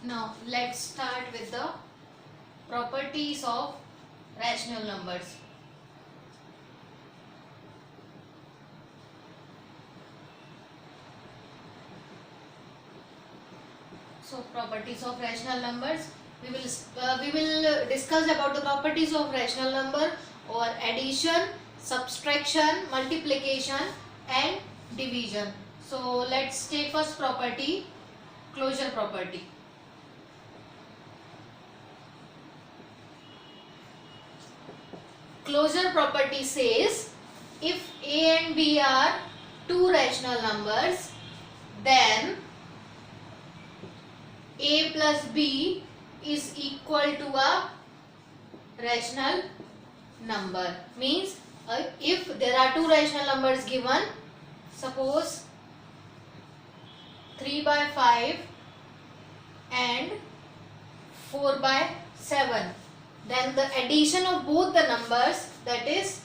Now let's start with the properties of rational numbers. So properties of rational numbers, we will discuss about the properties of rational number or addition, subtraction, multiplication and division. So let's take first property, closure property. Closure property says if a and b are two rational numbers, then a plus b is equal to a rational number. Means if there are two rational numbers given, suppose 3 by 5 and 4 by 7, then the addition of both the numbers, that is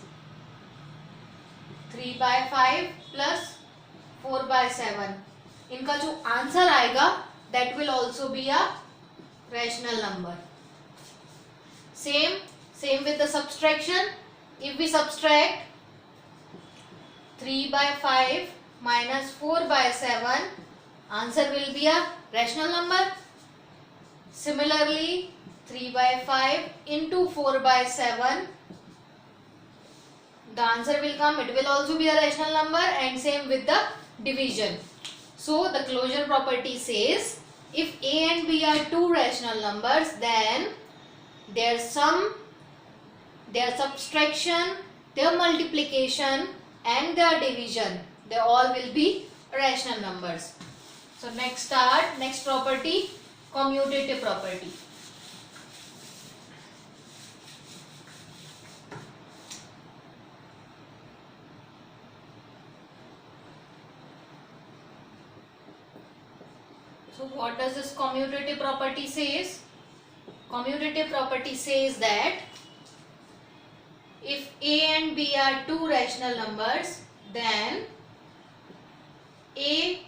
3 by 5 plus 4 by 7, इनका जो answer आएगा that will also be a rational number. Same with the subtraction. If we subtract 3 by 5 minus 4 by 7, answer will be a rational number. Similarly, 3 by 5 into 4 by 7, the answer will come, it will also be a rational number, and same with the division. So the closure property says if a and b are two rational numbers, then their sum, their subtraction, their multiplication and their division, they all will be rational numbers. So next property, commutative property. So what does this commutative property says? Commutative property says that if a and b are two rational numbers, then a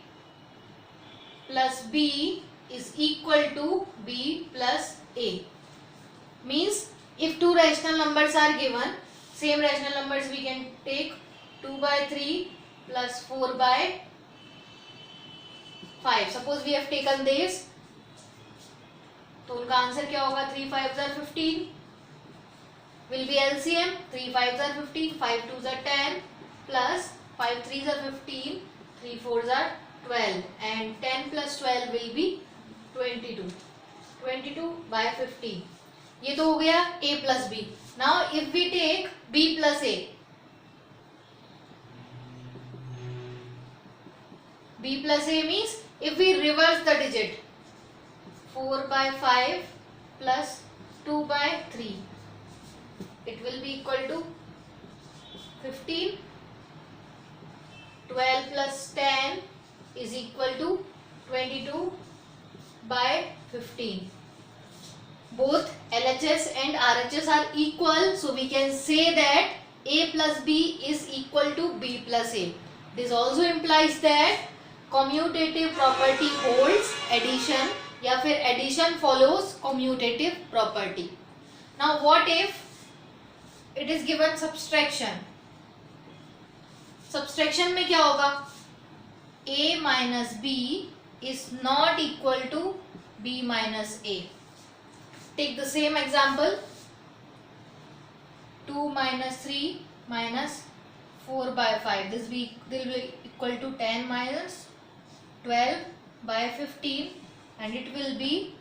plus b is equal to b plus a. Means if two rational numbers are given, same rational numbers we can take 2 by 3 plus 4 by 5. Suppose we have taken this, तो उनका answer क्या होगा? 3 5s are 15 will be LCM. 3 5s are 15, 5 2s are 10 plus 5 3s are 15, 3 4s are 12, and 10 plus 12 will be 22. 22 by 15. ये तो हो गया a plus b. Now if we take b plus a, b plus a means if we reverse the digit, 4 by 5 plus 2 by 3, it will be equal to 15. 12 plus 10 is equal to 22 by 15. Both LHS and RHS are equal, so we can say that a plus b is equal to b plus a. This also implies that commutative property holds addition, या फिर addition follows commutative property. Now what if it is given subtraction? Subtraction में क्या होगा? a minus b is not equal to b minus a. Take the same example, 2 minus 3 minus 4 by 5. This will be equal to 10 minus 12 by 15, and it will be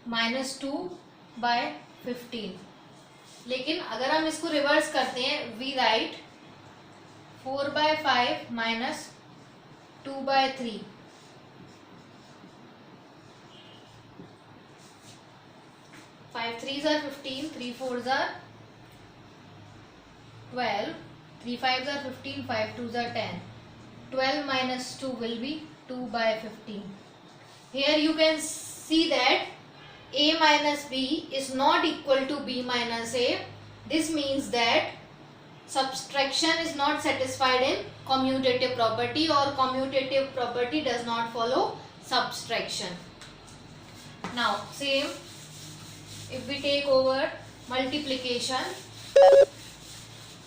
minus 2 by 15. लेकिन अगर हम इसको reverse करते हैं, we write 4 by 5 minus 2 by 3. 5 3s are 15, 3 4s are 12, 3 5s are 15, 5 2s are 10. 12 minus 2 will be 2 by 15. Here you can see that a minus b is not equal to b minus a. This means that subtraction is not satisfied in commutative property, or commutative property does not follow subtraction. Now same, if we take over multiplication,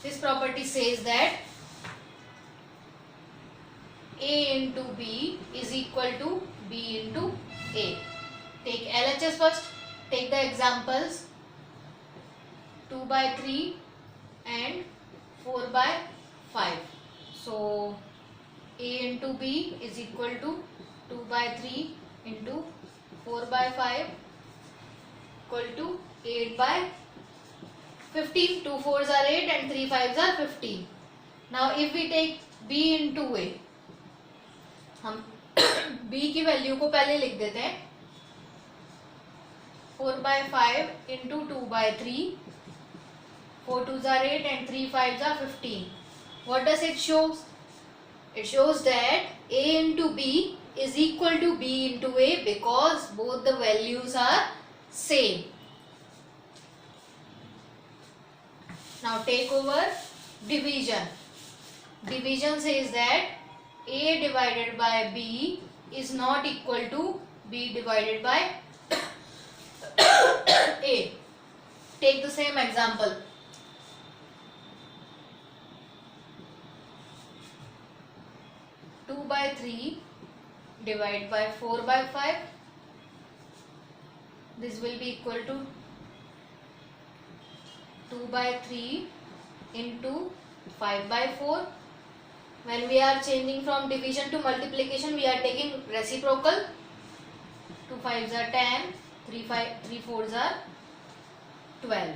this property says that A into B is equal to B into A. Take LHS first. Take the examples 2 by 3 and 4 by 5. So A into B is equal to 2 by 3 into 4 by 5 equal to 8 by 15. 2 4s are 8 and 3 5s are 15. Now if we take B into A, हम b की value को पहले लिख देते हैं 4 by 5 into 2 by 3. 4 2s are 8 and 3 5s are 15. What does it show? It shows that A into B is equal to B into A because both the values are same. Now take over division. Division says that A divided by B is not equal to B divided by A. Take the same example. 2 by 3 divided by 4 by 5. This will be equal to 2 by 3 into 5 by 4. When we are changing from division to multiplication, we are taking reciprocal. 2 5s are 10, 3 4s are 12.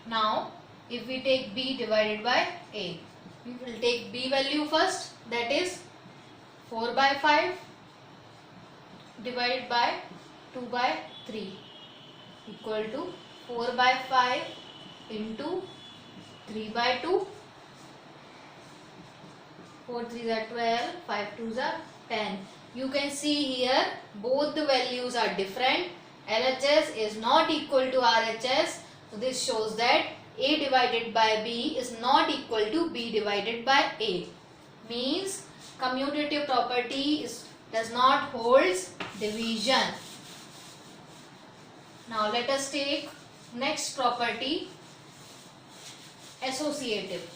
Now, if we take B divided by A, we will take B value first, that is 4 by 5 divided by 2 by 3 equal to 4 by 5 into 3 by 2. 4 3s are 12, 5 2s are 10. You can see here both the values are different. LHS is not equal to RHS. So this shows that A divided by B is not equal to B divided by A. Means commutative property does not holds division. Now let us take next property, associative.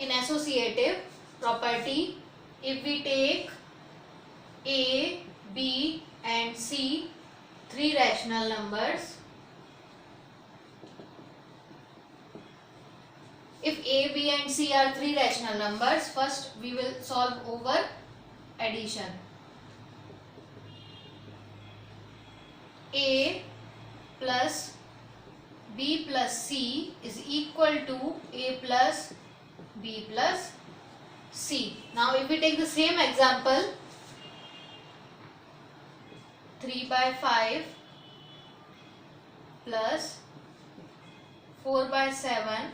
In associative property, if we take A, B and C, three rational numbers. If A, B and C are three rational numbers, first we will solve over addition. A plus B plus C is equal to A plus B plus C. Now if we take the same example, 3 by 5 plus 4 by 7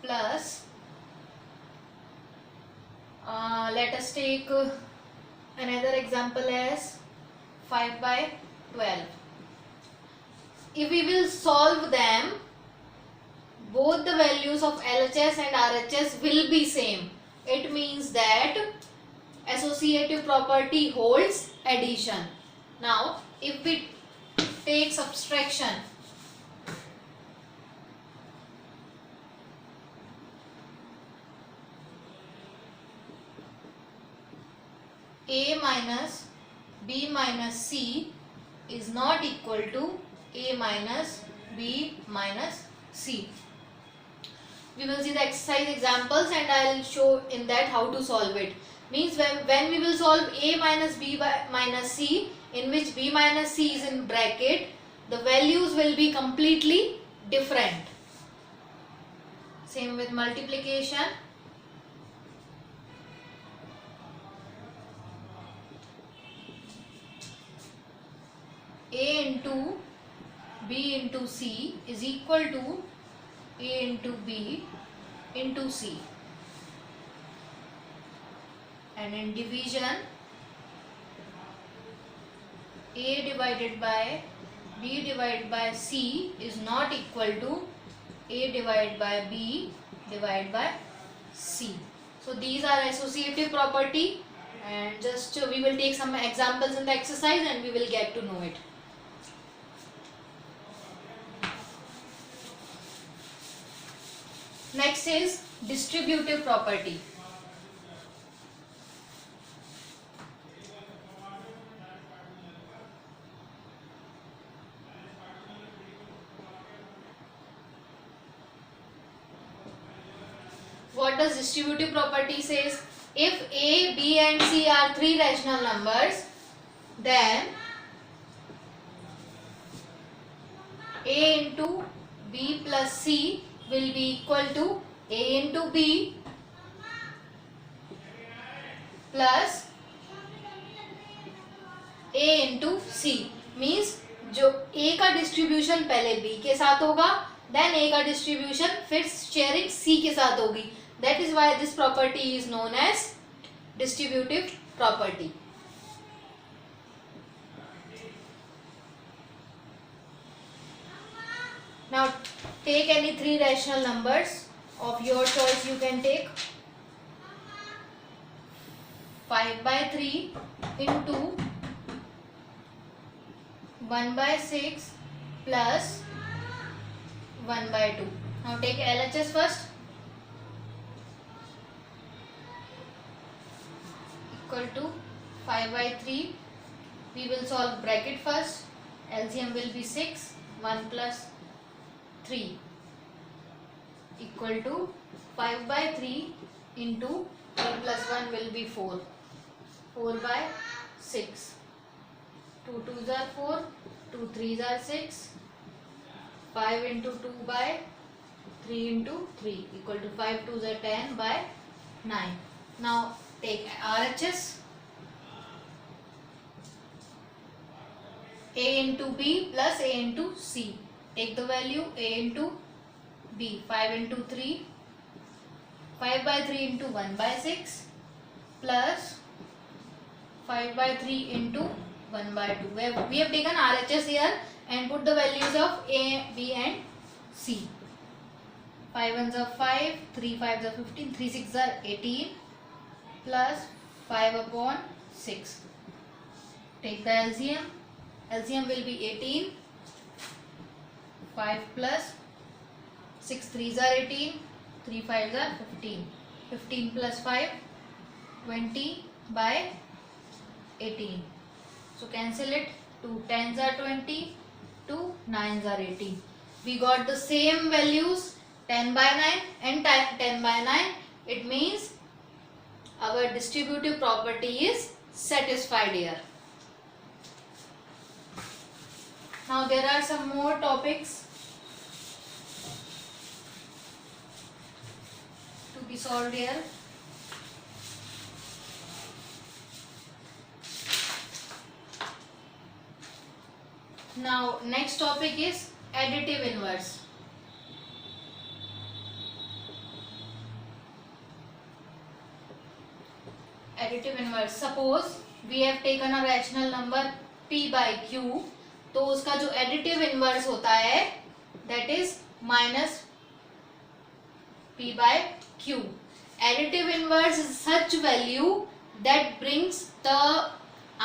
plus let us take another example as 5 by 12. If we will solve them, both the values of LHS and RHS will be same. It means that associative property holds addition. Now if we take subtraction, A minus B minus C is not equal to A minus B minus C. We will see the exercise examples and I will show in that how to solve it. Means when we will solve A minus B minus C, in which B minus C is in bracket, the values will be completely different. Same with multiplication. A into B into C is equal to A into B into C. And in division, A divided by B divided by C is not equal to A divided by B divided by C. So these are associative property, and just we will take some examples in the exercise and we will get to know it. Next is distributive property. What does distributive property says? If A, B and C are three rational numbers, then A into B plus C will be equal to A into B plus A into C. Means जो A का distribution पहले B के साथ होगा, then A का distribution फिर sharing C के साथ होगी. That is why this property is known as distributive property. Now take any three rational numbers of your choice. You can take 5/3 into 1/6 plus 1/2. Now take LHS first. Equal to 5/3. We will solve bracket first. LCM will be 6. 1 plus 3 equal to 5/3 into 3 plus 1 will be 4. 4/6. 2 2s are 4. 2 3s are 6. 5 into 2/3 into 3 equal to 5 2s are 10/9. Now take RHS. A into B plus A into C. Take the value A into B. 5 into 3. 5/3 into 1/6 plus 5/3 into 1/2. We have taken RHS here and put the values of A, B and C. 5 1s are 5. 3 5s are 15. 3 6s are 18 plus 5/6. Take the LCM. LCM will be 18. 5 plus 6 3s are 18. 3 5s are 15. 15 plus 5 20/18. So cancel it. 2 10s are 20. 2 9s are 18. We got the same values 10/9 and 10/9. It means our distributive property is satisfied here. Now there are some more topics to be solved here. Now next topic is additive inverse. Additive inverse. Suppose we have taken a rational number p by q, तो उसका जो additive inverse होता है that is minus p by q. Additive inverse is such value that brings the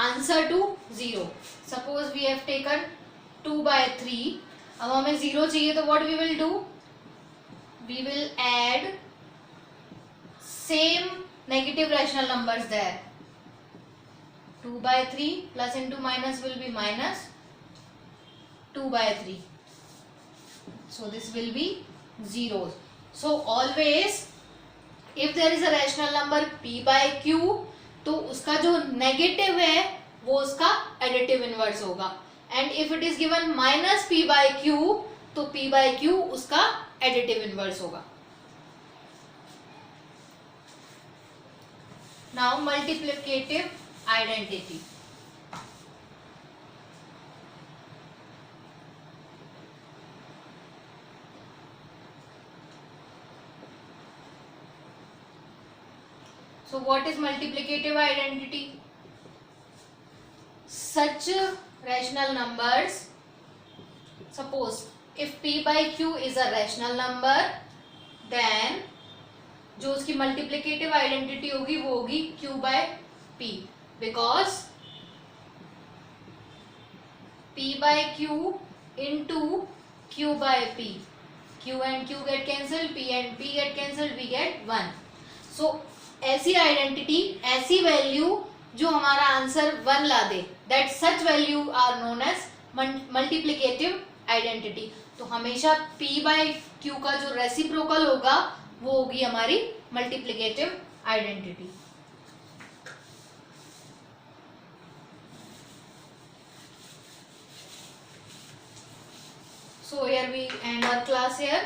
answer to 0. Suppose we have taken 2/3. अब हमें 0 चाहिए तो what we will do? We will add same negative rational numbers there. 2/3 plus into minus will be minus 2/3. So this will be zeros. So always if there is a rational number p by q, तो उसका जो negative है वो उसका additive inverse होगा. And if it is given minus p by q, तो p by q उसका additive inverse होगा. Now multiplicative identity. So what is multiplicative identity? Such rational numbers, suppose if p by q is a rational number, then जो उसकी multiplicative identity होगी वो होगी Q by P, because P by Q into Q by P, Q and Q get cancelled, P and P get cancelled, we get 1. So ऐसी identity, ऐसी value जो हमारा answer 1 ला दे, that such value are known as multiplicative identity. तो हमेशा P by Q का जो रेसिप्रोकल होगा वो होगी हमारी multiplicative identity. So here we end our class here.